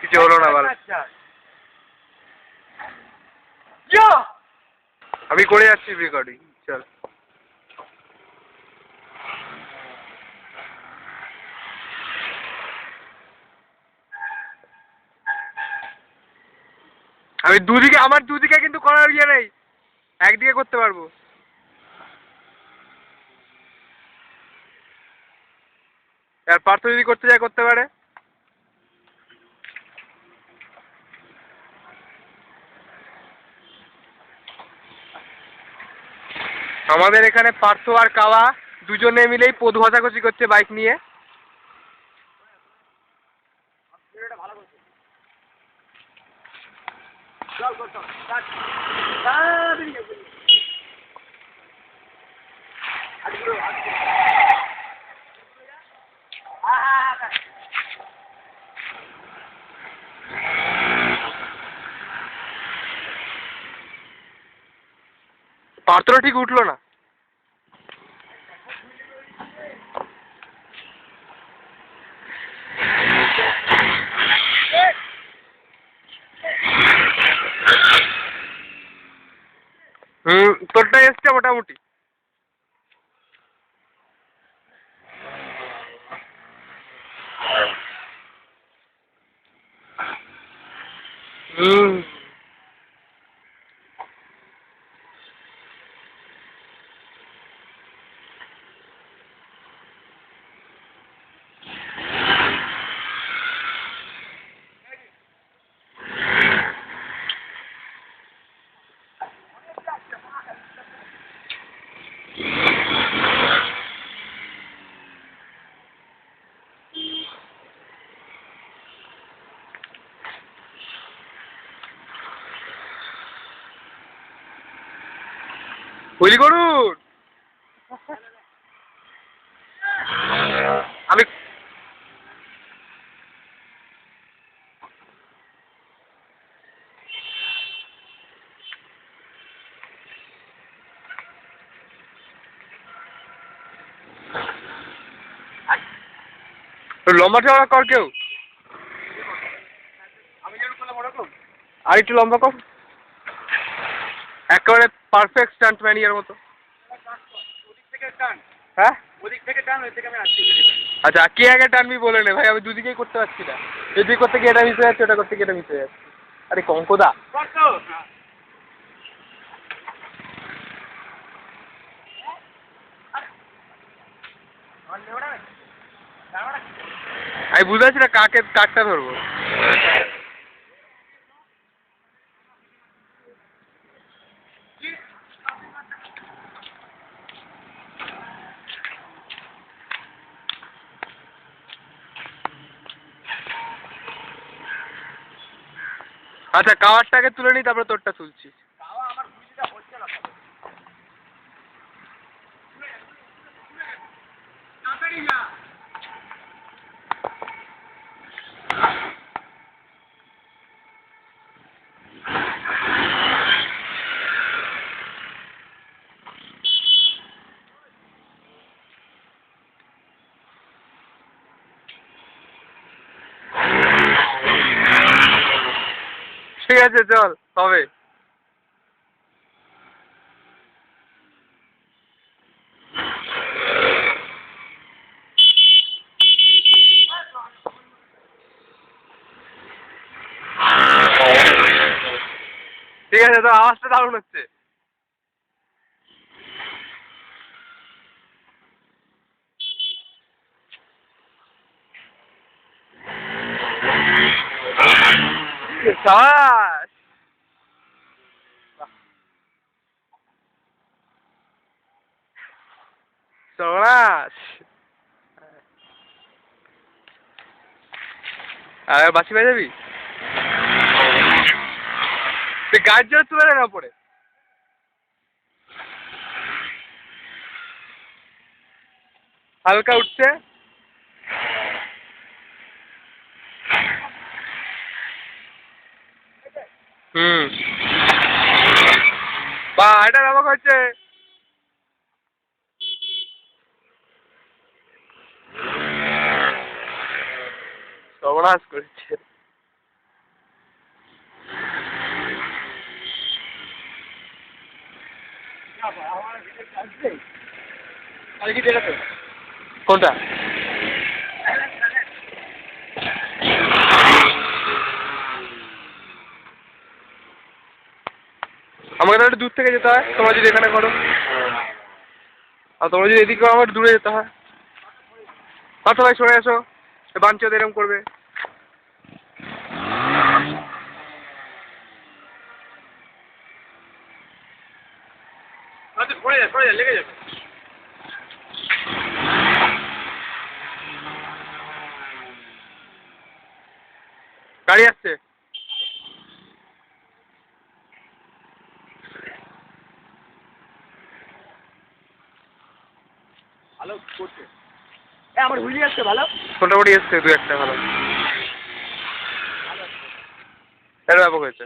কিছু হলো না ভালো। আমি করে যাচ্ছি রেকর্ডিং। চল আমি দুদিকে, আমার দুদিকে কিন্তু করার ইয়ে নেই, একদিকে করতে পারবো। আর পার্থ যদি করতে যায় করতে পারে। আমাদের এখানে পার্থ আর কাওয়া দুজনে মিলেই পদ ঘষাঘষি করছে বাইক নিয়ে। পার্থটা ঠিক উঠলো না। তোরটা এসছে মোটামুটি। বলি করুন। আমি লম্বা চওড়া কর কেউ, আর একটু লম্বা কর, একেবারে পারফেক্ট স্টান্ট ম্যানিয়ার মতো। হ্যাঁ আচ্ছা, কে আগে টানবি বলে নে ভাই, আমি দুদিকেই করতে পারছি না। এদিকে করতে গিয়ে এটা মিস হয়ে যাচ্ছে, ওটা করতে গিয়ে এটা মিস হয়ে যাচ্ছে। আরে কঙ্কদা, আমি বুঝতে পারছি না কাকে কাঠটা ধরবো। আচ্ছা, কাওয়ারটাকে তুলে নি, তারপরে তোরটা তুলছি। ঠিক আছে চল হবে। ঠিক আছে, তো আওয়াজটা দারুণ হচ্ছে। সাবাস সাবাস। আর বাসি বাজাবি, তুই গাছ জোর তুলে দেন ওপরে। হালকা উঠছে। বা এটা ব্যবহার হচ্ছে। বাস করছে। কোনটা? আমাকে তাহলে দূর থেকে যেতে হয়, তোমরা যদি এখানে করো। আর তোমরা যদি এদিকে করো আমার দূরে যেতে হয়। আর সবাই সরে এসো, বাঞ্চদ এরম করবে। সরে যা, লেগে যাবে। গাড়ি আসছে। ভালো করছে। আমার হুইলি আসছে ভালো। মোটামুটি এসছে দু একটা ভালো। এটা ব্যাপক হয়েছে।